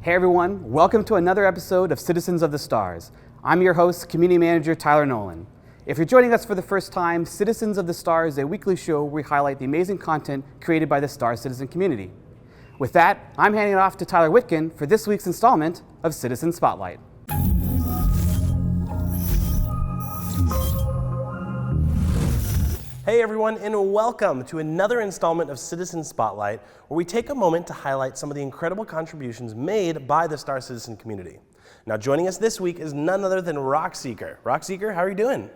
Hey everyone, welcome to another episode of Citizens of the Stars. I'm your host, Community Manager Tyler Nolan. If you're joining us for the first time, Citizens of the Stars is a weekly show where we highlight the amazing content created by the Star Citizen community. With that, I'm handing it off to Tyler Whitkin for this week's installment of Citizen Spotlight. Hey everyone, and welcome to another installment of Citizen Spotlight, where we take a moment to highlight some of the incredible contributions made by the Star Citizen community. Now joining us this week is none other than Rockseeker. Rockseeker, how are you doing?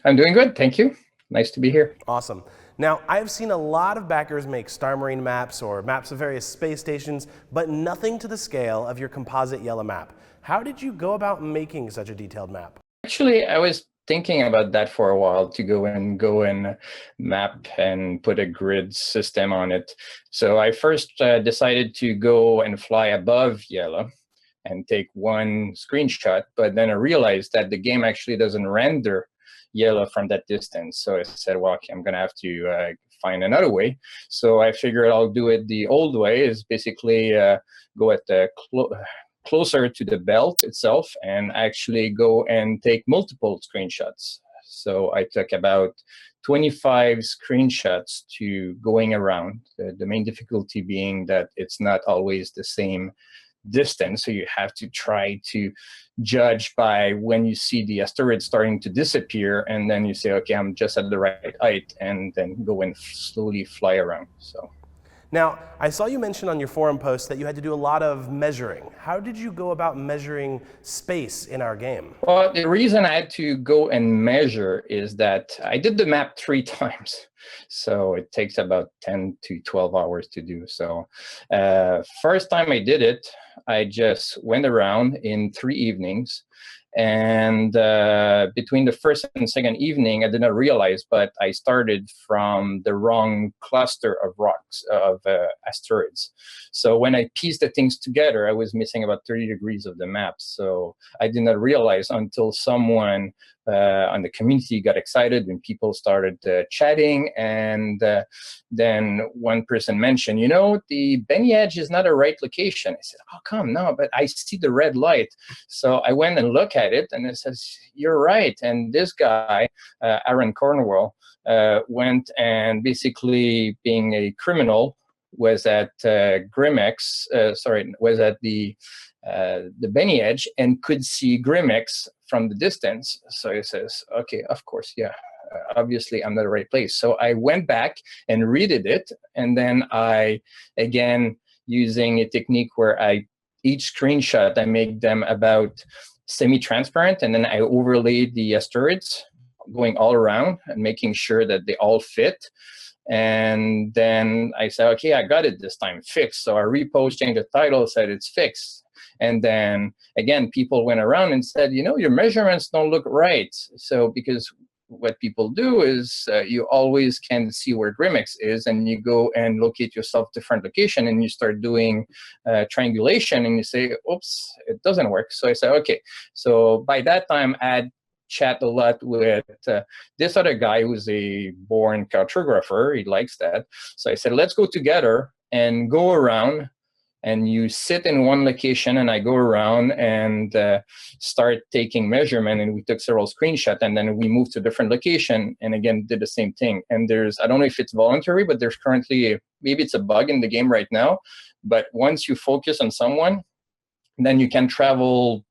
I'm doing good, thank you. Nice to be here. Awesome. Now, I've seen a lot of backers make Star Marine maps or maps of various space stations, but nothing to the scale of your composite yellow map. How did you go about making such a detailed map? Actually, I was thinking about that for a while, to go and map and put a grid system on it. So I first decided to go and fly above yellow and take one screenshot, but then I realized that the game actually doesn't render yellow from that distance. So I said, well, okay, I'm gonna have to find another way. So I figured I'll do it the old way, is basically go at the closer to the belt itself and actually go and take multiple screenshots. So I took about 25 screenshots to going around. The main difficulty being that it's not always the same distance, so you have to try to judge by when you see the asteroid starting to disappear, and then you say, okay, I'm just at the right height, and then go and slowly fly around. So. Now, I saw you mention on your forum post that you had to do a lot of measuring. How did you go about measuring space in our game? Well, the reason I had to go and measure is that I did the map 3 times. So it takes about 10 to 12 hours to do. So first time I did it, I just went around in 3 evenings. And between the first and second evening, I did not realize, but I started from the wrong cluster of rocks, of asteroids. So when I pieced the things together, I was missing about 30 degrees of the map. So I did not realize until someone on the community got excited and people started chatting. And then one person mentioned, you know, the Benny Edge is not a right location. I said, how come? No, but I see the red light. So I went and looked at it, and it says, you're right. And this guy, Aaron Cornwell, went and basically, being a criminal, was at was at the Benny Edge and could see Grimex from the distance. So he says, okay, of course, yeah, obviously I'm not the right place. So I went back and redid it, and then I, again, using a technique where each screenshot, I make them about semi-transparent, and then I overlaid the asteroids going all around and making sure that they all fit. And then I said, okay, I got it this time, fixed. So I repost, changed the title, said it's fixed. And then again, people went around and said, you know, your measurements don't look right. So because what people do is you always can see where Grimex is, and you go and locate yourself different location, and you start doing triangulation, and you say, oops, it doesn't work. So I said, okay. So by that time, I had chat a lot with this other guy who's a born cartographer. He likes that. So I said, let's go together and go around, and you sit in one location and I go around and start taking measurement, and we took several screenshots, and then we moved to a different location and again did the same thing. And there's, I don't know if it's voluntary, but there's currently, maybe it's a bug in the game right now, but once you focus on someone, then you can travel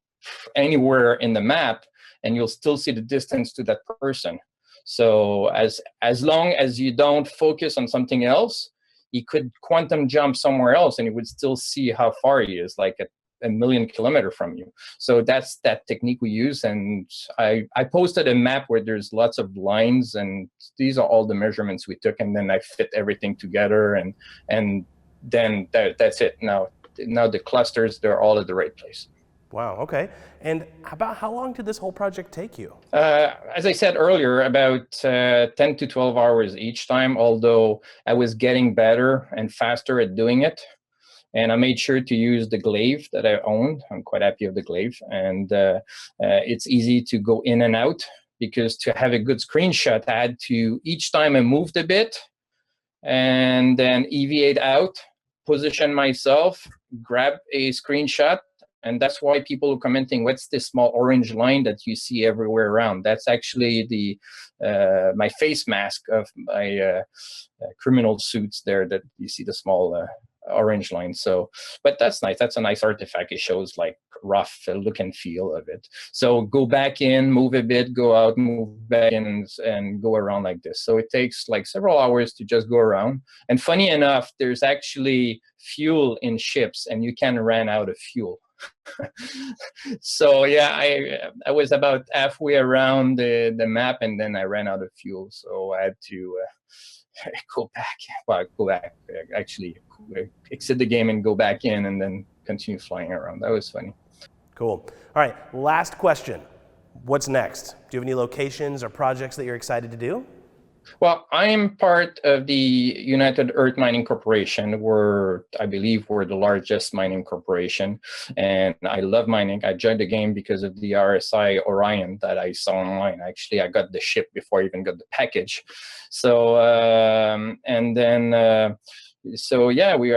anywhere in the map and you'll still see the distance to that person. So as long as you don't focus on something else, he could quantum jump somewhere else and you would still see how far he is, like a million kilometers from you. So that's that technique we use. And I posted a map where there's lots of lines, and these are all the measurements we took, and then I fit everything together, and then that's it. Now the clusters, they're all at the right place. Wow, okay. And about how long did this whole project take you? As I said earlier, about 10 to 12 hours each time, although I was getting better and faster at doing it. And I made sure to use the glaive that I owned. I'm quite happy with the glaive. And it's easy to go in and out, because to have a good screenshot, I had to, each time I moved a bit and then eviate out, position myself, grab a screenshot, And that's why people are commenting, what's this small orange line that you see everywhere around? That's actually the my face mask of my criminal suits there that you see the small orange line. So, but that's nice. That's a nice artifact. It shows like rough look and feel of it. So go back in, move a bit, go out, move back in, and go around like this. So it takes like several hours to just go around. And funny enough, there's actually fuel in ships, and you can run out of fuel. So yeah, I was about halfway around the map, and then I ran out of fuel. So I had to actually exit the game and go back in and then continue flying around. That was funny. Cool. All right, last question. What's next? Do you have any locations or projects that you're excited to do? Well, I'm part of the United Earth Mining Corporation. I believe we're the largest mining corporation, and I love mining. I joined the game because of the RSI Orion that I saw online. Actually, I got the ship before I even got the package. So, I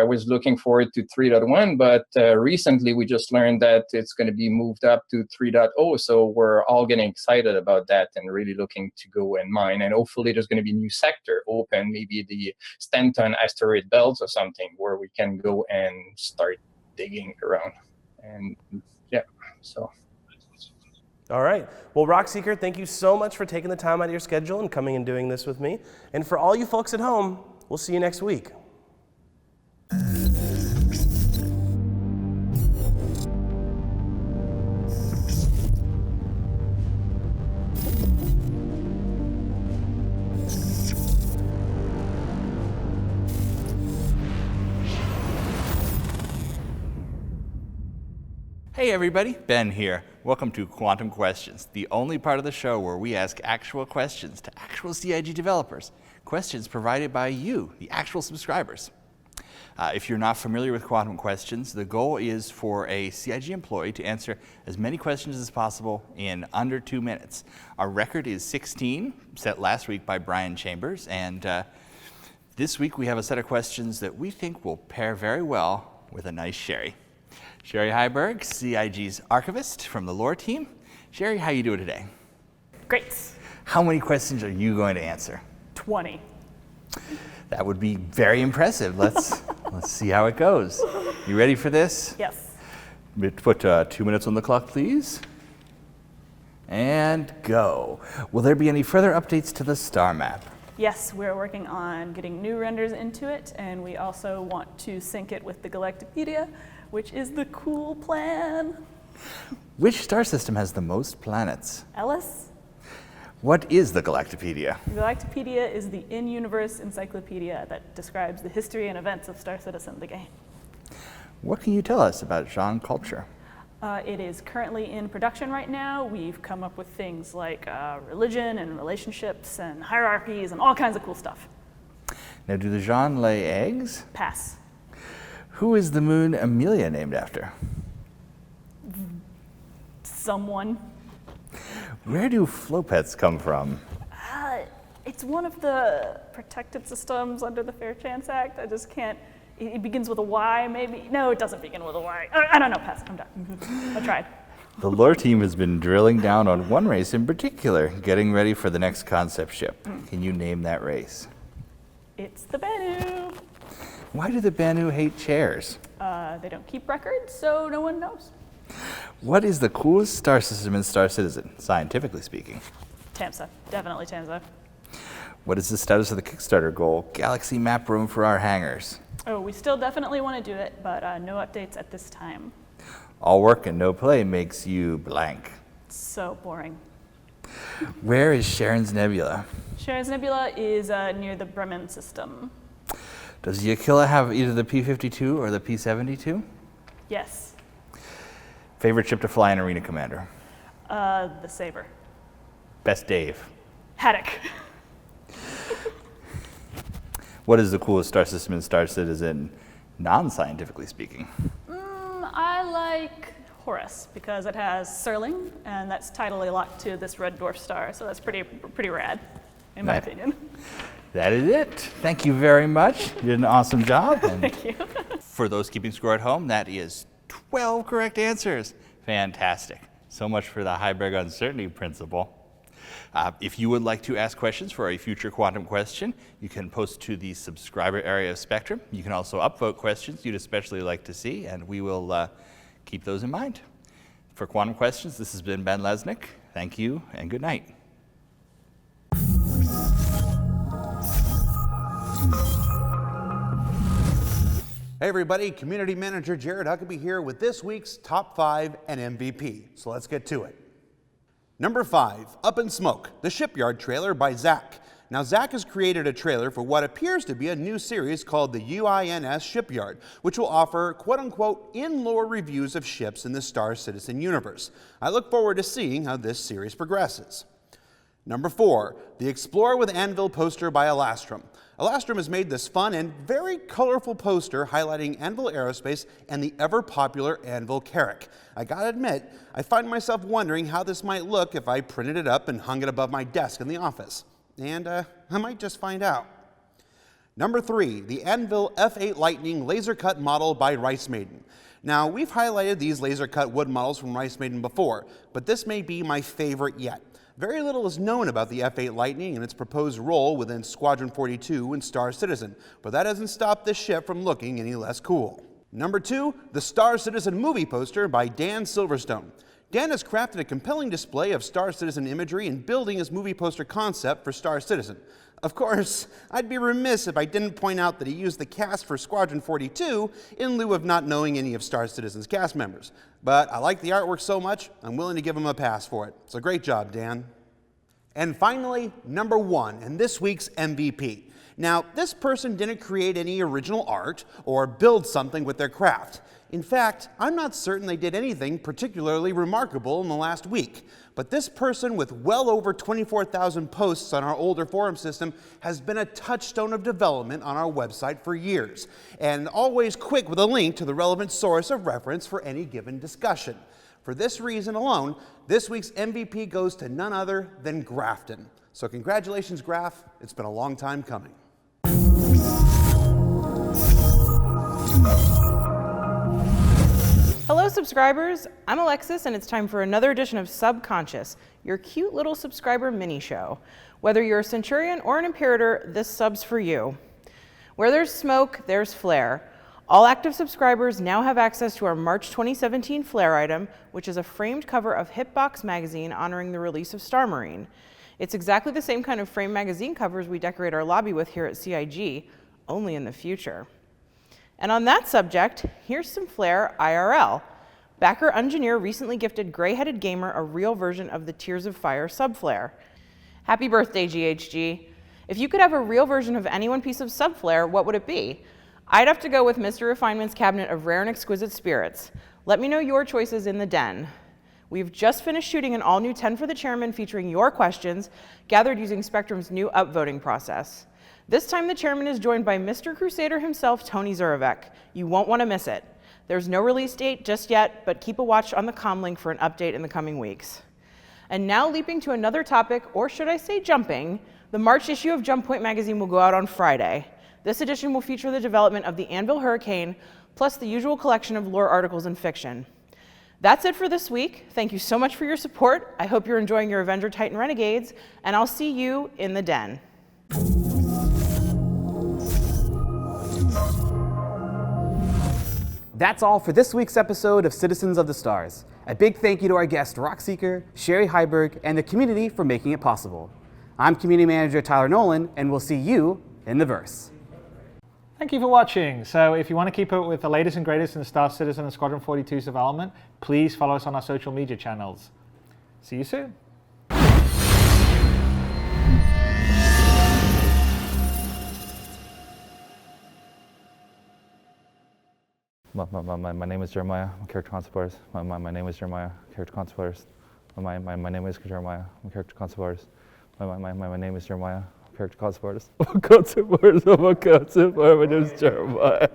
was looking forward to 3.1, but recently we just learned that it's going to be moved up to 3.0. So we're all getting excited about that and really looking to go and mine. And hopefully there's going to be a new sector open, maybe the Stanton asteroid belts or something, where we can go and start digging around. And yeah, so. All right. Well, Rockseeker, thank you so much for taking the time out of your schedule and coming and doing this with me. And for all you folks at home, we'll see you next week. Hey everybody, Ben here. Welcome to Quantum Questions, the only part of the show where we ask actual questions to actual CIG developers. Questions provided by you, the actual subscribers. If you're not familiar with Quantum Questions, the goal is for a CIG employee to answer as many questions as possible in under 2 minutes. Our record is 16, set last week by Brian Chambers, and this week we have a set of questions that we think will pair very well with a nice Cherie. Cherie Heiberg, CIG's archivist from the lore team. Cherie, how you doing today? Great. How many questions are you going to answer? 20. That would be very impressive. Let's see how it goes. You ready for this? Yes. Put 2 minutes on the clock, please. And go. Will there be any further updates to the star map? Yes, we're working on getting new renders into it, and we also want to sync it with the Galactopedia, which is the cool plan. Which star system has the most planets? Ellis? What is the Galactopedia? The Galactopedia is the in-universe encyclopedia that describes the history and events of Star Citizen, the game. What can you tell us about Jean culture? It is currently in production right now. We've come up with things like religion and relationships and hierarchies and all kinds of cool stuff. Now, do the Jean lay eggs? Pass. Who is the moon Amelia named after? Someone. Where do flopets come from? It's one of the protected systems under the Fair Chance Act. I just can't. It begins with a Y, maybe? No, it doesn't begin with a Y. I don't know, pass. I'm done. I tried. The lore team has been drilling down on one race in particular, getting ready for the next concept ship. Can you name that race? It's the Banu. Why do the Banu hate chairs? They don't keep records, so no one knows. What is the coolest star system in Star Citizen, scientifically speaking? Tamsa. Definitely Tamsa. What is the status of the Kickstarter goal, Galaxy Map Room for our hangars? Oh, we still definitely want to do it, but no updates at this time. All work and no play makes you blank. So boring. Where is Sharon's Nebula? Sharon's Nebula is near the Bremen system. Does the Aquila have either the P-52 or the P-72? Yes. Favorite ship to fly in Arena Commander? The Saber. Best Dave? Haddock. What is the coolest star system in Star Citizen, non-scientifically speaking? I like Horus because it has Serling, and that's tidally locked to this red dwarf star, so that's pretty rad, in my opinion. That is it. Thank you very much. You did an awesome job. Thank you. For those keeping score at home, that is 12 correct answers. Fantastic. So much for the Heiberg uncertainty principle. If you would like to ask questions for a future quantum question, you can post to the subscriber area of Spectrum. You can also upvote questions you'd especially like to see, and we will keep those in mind. For Quantum Questions, this has been Ben Lesnick. Thank you, and good night. Hey everybody, Community Manager Jared Huckabee here with this week's Top 5 and MVP. So let's get to it. Number 5, Up in Smoke, the Shipyard trailer by Zach. Now Zach has created a trailer for what appears to be a new series called the UINS Shipyard, which will offer quote-unquote in-lore reviews of ships in the Star Citizen universe. I look forward to seeing how this series progresses. Number 4, the Explorer with Anvil poster by Elastrum. Elastrum has made this fun and very colorful poster highlighting Anvil Aerospace and the ever-popular Anvil Carrack. I gotta admit, I find myself wondering how this might look if I printed it up and hung it above my desk in the office. And I might just find out. Number 3, the Anvil F8 Lightning laser cut model by Rice Maiden. Now, we've highlighted these laser cut wood models from Rice Maiden before, but this may be my favorite yet. Very little is known about the F8 Lightning and its proposed role within Squadron 42 and Star Citizen, but that hasn't stopped this ship from looking any less cool. Number 2, the Star Citizen movie poster by Dan Silverstone. Dan has crafted a compelling display of Star Citizen imagery in building his movie poster concept for Star Citizen. Of course, I'd be remiss if I didn't point out that he used the cast for Squadron 42 in lieu of not knowing any of Star Citizen's cast members. But I like the artwork so much, I'm willing to give him a pass for it. So great job, Dan. And finally, number 1, and this week's MVP. Now, this person didn't create any original art or build something with their craft. In fact, I'm not certain they did anything particularly remarkable in the last week. But this person with well over 24,000 posts on our older forum system has been a touchstone of development on our website for years, and always quick with a link to the relevant source of reference for any given discussion. For this reason alone, this week's MVP goes to none other than Grafton. So congratulations, Graf. It's been a long time coming. Hello subscribers, I'm Alexis and it's time for another edition of Subconscious, your cute little subscriber mini show. Whether you're a Centurion or an Imperator, this sub's for you. Where there's smoke, there's Flair. All active subscribers now have access to our March 2017 Flair item, which is a framed cover of Hitbox magazine honoring the release of Star Marine. It's exactly the same kind of framed magazine covers we decorate our lobby with here at CIG, only in the future. And on that subject, here's some Flair IRL. Backer Engineer recently gifted Gray-Headed Gamer a real version of the Tears of Fire sub-flare. Happy birthday, GHG. If you could have a real version of any one piece of sub-flare, what would it be? I'd have to go with Mr. Refinement's cabinet of rare and exquisite spirits. Let me know your choices in the den. We've just finished shooting an all-new 10 for the Chairman featuring your questions, gathered using Spectrum's new upvoting process. This time the Chairman is joined by Mr. Crusader himself, Tony Zurovec. You won't want to miss it. There's no release date just yet, but keep a watch on the comm link for an update in the coming weeks. And now leaping to another topic, or should I say jumping, the March issue of Jump Point magazine will go out on Friday. This edition will feature the development of the Anvil Hurricane, plus the usual collection of lore articles and fiction. That's it for this week. Thank you so much for your support. I hope you're enjoying your Avenger Titan Renegades, and I'll see you in the den. That's all for this week's episode of Citizens of the Stars. A big thank you to our guest Rockseeker, Cherie Heiberg, and the community for making it possible. I'm Community Manager Tyler Nolan, and we'll see you in the verse. Thank you for watching. So if you want to keep up with the latest and greatest in the Star Citizen and Squadron 42's development, please follow us on our social media channels. See you soon. My name is Jeremiah. I'm character concept. My name is Jeremiah. Character concept. My name is Jeremiah. I'm character concept. My name is Jeremiah. Character concept. My name is Jeremiah.